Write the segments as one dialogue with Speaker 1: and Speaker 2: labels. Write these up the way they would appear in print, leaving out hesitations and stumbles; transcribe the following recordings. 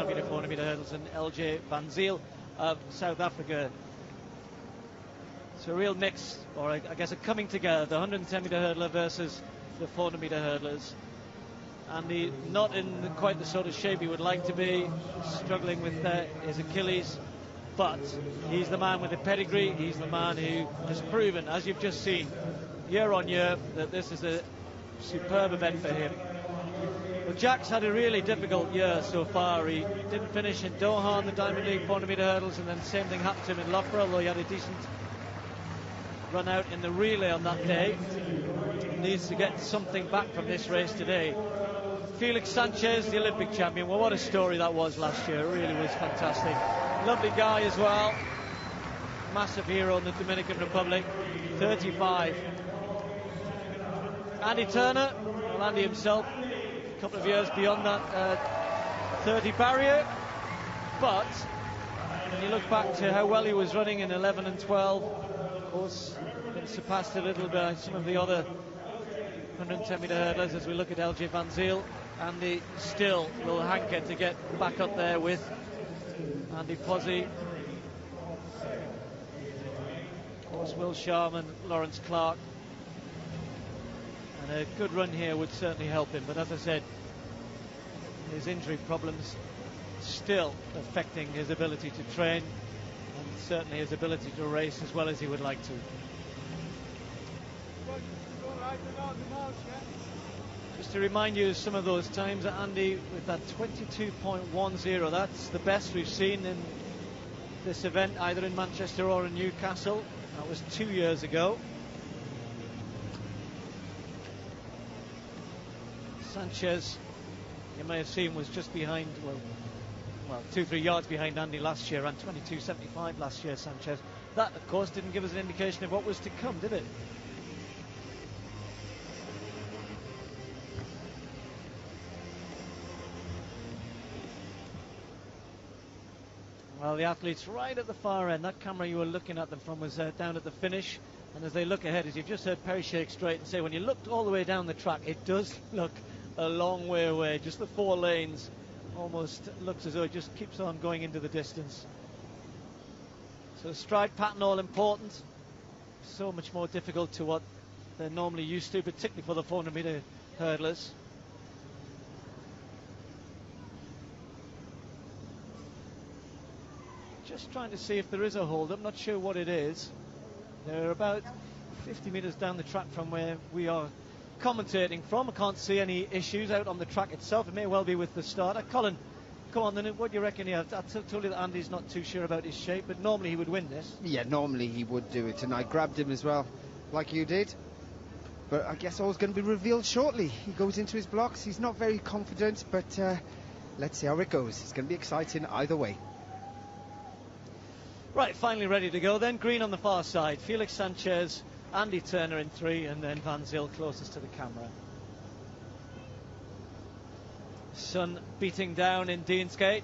Speaker 1: champion of 400 meter hurdles, and LJ Van Zyl of South Africa. It's a real mix, or I guess a coming together, the 110 meter hurdler versus the 400 meter hurdlers. Andy not in quite the sort of shape he would like to be, struggling with his Achilles, but he's the man with the pedigree. He's the man who has proven, as you've just seen, year on year, that this is a superb event for him. Well, Jack's had a really difficult year so far. He didn't finish in Doha on the Diamond League 400 meter hurdles, and then the same thing happened to him in Loughborough, although he had a decent run out in the relay on that day. Needs to get something back from this race today. Felix Sanchez, the Olympic champion. Well, what a story that was last year. It really was fantastic. Lovely guy as well. Massive hero in the Dominican Republic. 35. Andy Turner, well, Andy himself, a couple of years beyond that 30 barrier. But when you look back to how well he was running in 11 and 12, of course, been surpassed a little bit by some of the other 110 meter hurdlers as we look at LJ Van Zyl. Andy still will hanker to get back up there with Andy Pozzi, of course Will Sharman, Lawrence Clark, and a good run here would certainly help him, but as I said, his injury problems still affecting his ability to train and certainly his ability to race as well as he would like to. Just to remind you of some of those times that Andy, with that 22.10, that's the best we've seen in this event, either in Manchester or in Newcastle. That was 2 years ago. Sanchez, you may have seen, was just behind, well 2-3 yards behind Andy last year, ran 22.75 last year, Sanchez. That, of course, didn't give us an indication of what was to come, did it? Well, the athletes right at the far end, that camera you were looking at them from was down at the finish, and as they look ahead, as you've just heard Perry shake straight and say, when you looked all the way down the track, it does look a long way away. Just the 4 lanes almost looks as though it just keeps on going into the distance. So stride pattern all important, so much more difficult to what they're normally used to, particularly for the 400 meter hurdlers. Just trying to see if there is a hold. I'm not sure what it is. They're about 50 metres down the track from where we are commentating from. I can't see any issues out on the track itself. It may well be with the starter. Colin, come on then, what do you reckon here? I told you that Andy's not too sure about his shape, but normally he would win this. Yeah, normally he would do it, and I grabbed him as well, like you did. But I guess all's going to be revealed shortly. He goes into his blocks. He's not very confident, but let's see how it goes. It's going to be exciting either way. Right, finally ready to go then. Green on the far side. Felix Sanchez, Andy Turner in 3, and then Van Zyl closest to the camera. Sun beating down in Deansgate.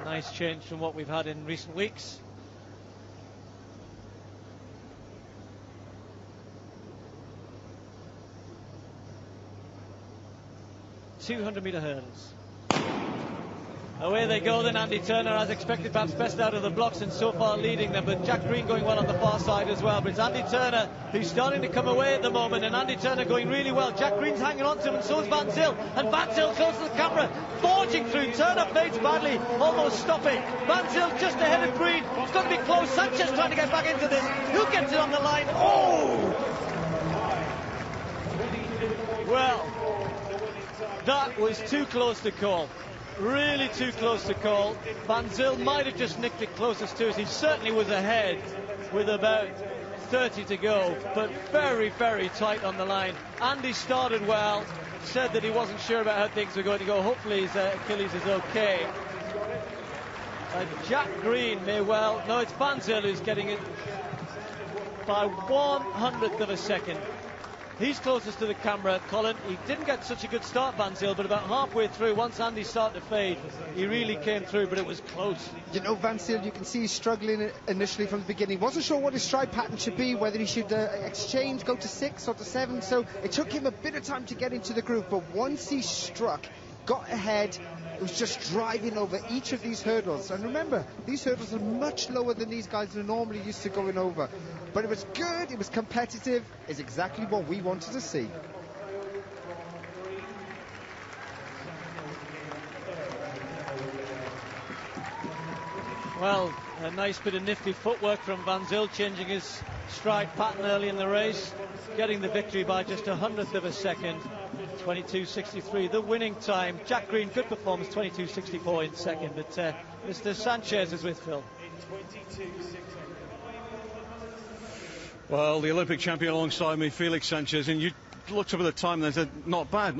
Speaker 1: Nice change from what we've had in recent weeks. ...200-meter hurdles. Away they go then. Andy Turner, as expected, perhaps best out of the blocks and so far leading them, but Jack Green going well on the far side as well. But it's Andy Turner who's starting to come away at the moment, and Andy Turner going really well. Jack Green's hanging on to him, and so is Van Zyl, and Van Zyl close to the camera, forging through. Turner fades badly, almost stopping. Van Zyl just ahead of Green. It's going to be close. Sanchez trying to get back into this. Who gets it on the line? Oh! Well, that was too close to call. Really too close to call. Van Zyl might have just nicked it closest to us. He certainly was ahead with about 30 to go, but very, very tight on the line. Andy started well, said that he wasn't sure about how things were going to go. Hopefully his Achilles is okay. Jack Green may well... No, it's Van Zyl who's getting it by 1/100th of a second. He's closest to the camera, Colin. He didn't get such a good start, Van Zyl, but about halfway through, once Andy started to fade, he really came through, but it was close. You know, Van Zyl, you can see he's struggling initially from the beginning. Wasn't sure what his stride pattern should be, whether he should exchange, go to 6 or to 7, so it took him a bit of time to get into the groove, but once he struck,
Speaker 2: got ahead. It was just driving over each of these hurdles. And remember, these hurdles are much lower than these guys are normally used to going over. But it was good, it was competitive, it's exactly what we wanted to see.
Speaker 1: Well, a nice bit of nifty footwork from Van Zyl, changing his stride pattern early in the race, getting the victory by just 100th of a second. 22.63, the winning time. Jack Green, good performance, 22.64 in second. But Mr. Sanchez is with Phil.
Speaker 3: Well, the Olympic champion alongside me, Felix Sanchez, and you looked up at the time and they said, not bad